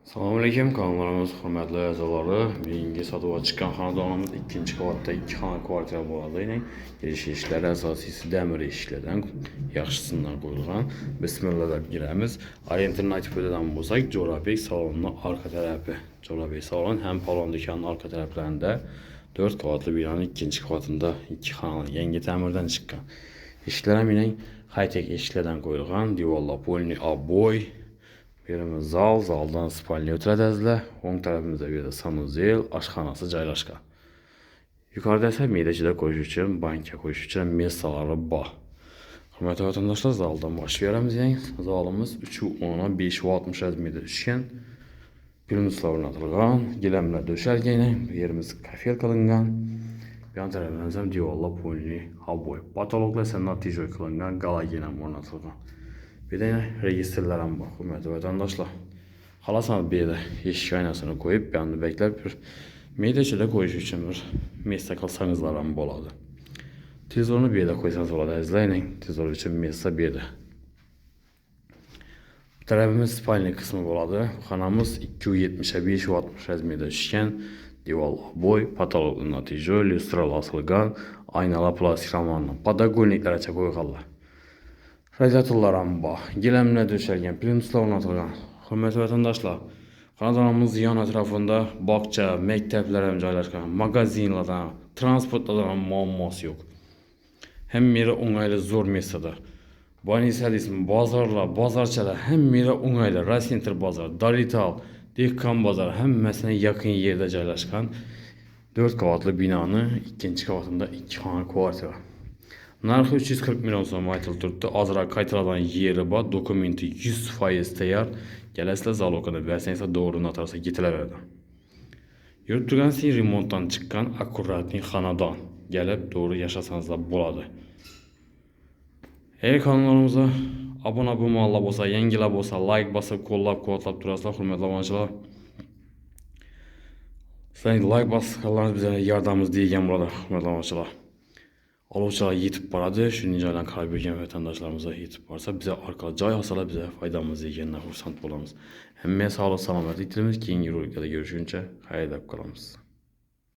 Selamünaleyküm kanallarımız hürmetli əzaları. Birinci satıva çıxan xanadonumuz ikinci qavatda 2 xana kvartira болады ilə giriş işləri əsasisi dəmir işlərdən yaxşısından qoyulğan. Bismillah da girəmiz. Alternativ ödədən bolsaq Corabey salonunun arka tərəfi. Corabey salon həm palon dükanının arka tərəflərində 4 qavatlı binanın ikinci qavatında 2 xana yeni təmirdən çıxan. İşlərə ilə high-tech işlərdən qoyulğan divarlar polni aboy. Birimiz zal, zaldan spalni ötürədəzlə, onun tərəfimizdə bir də sanuzel, aşxanası caylaşqa. Yukarıda isə meydeçidə qoyuş üçün, banka qoyuş üçün mesaları bax. Hürmətli vətəndaşlar, zaldan başlayarımız yəni. Zalımız 3-10'a 5-60 əzmində düşkən. Pülünüslə oynatılğan, giləmlə döşəlgə ilə, yerimiz kafer qılınğan. Bir yan tərəfimizdən divarlar polni aboy. Patologla isə natijoy qılınğan, qalagi ilə oynatılğan. Bir de registrlərim bax, hürmətli vətəndaşlar. Xalasanız bir də eşik aynasını qoyub, bir anda bəklər bir meydeçidə qoyuş üçün bir meslə qalsanızlarım boladı. Televizorunu bir də qoysanız oladı əzləyinin, televizor üçün meslə bir də. Tərəfimiz spalni qismi boladı. Xanamız 270'ə 5-60 əzmində düşkən, dival boy, patologlu natijo, lüstral asılğan, aynalı plastik ramanla, podagolniklərə qoyğanlar. Radiatorlarım bax, giləmlə döşəlgən, plyumsla oynatılğan. Hürmətli vətəndaşlar, xanadonumuz yan ətrafında bağça, məktəblərəm caylaşqan, magazinlardan, transportlardan muamması yox. Həm meri onaylı zor mesada. Banisəlism, bazarlar, bazarçalar, həm meri onaylı, Rasinter bazar, Darital, Dehqan bazar, həm məsələn yaxın yerdə caylaşqan 4 qavatlı binanın ikinci qavatında 2 xana kvartira. Narxı 340 milyon so'm aytılıb turibdi. Azroq qaytarilgan yeri bor, dokumenti 100% tayyor. Kelasizlar zalogini bersangiz doğru notarsa ketilaveradi. Yurib turganingiz remontdan chiqqan akkuratniy xonadon. Gelib doğru yaşasanızlar bo'ladi. Eğer kanallarımıza abone bo'lmoqlar bo'lsa, yangilar bo'lsa, like bosib, qo'llab-quvvatlab turasizlar, hurmatli obunachilar. Sizlarning like bosganlaringiz bizga yordamimiz degan bo'ladi, hurmatli obunachilar. Oluvchilar yetib boradi, shuning joydan qarab yurgan vatandaşlarımıza yetib borsa, bize orqali joy olsalar, bize foydamiz degandan xursand bo'lamiz. Hammaga sog'lik, salomatlik tilaymiz. Keyingi roliklarda görüşguncha xayrlab qolamiz.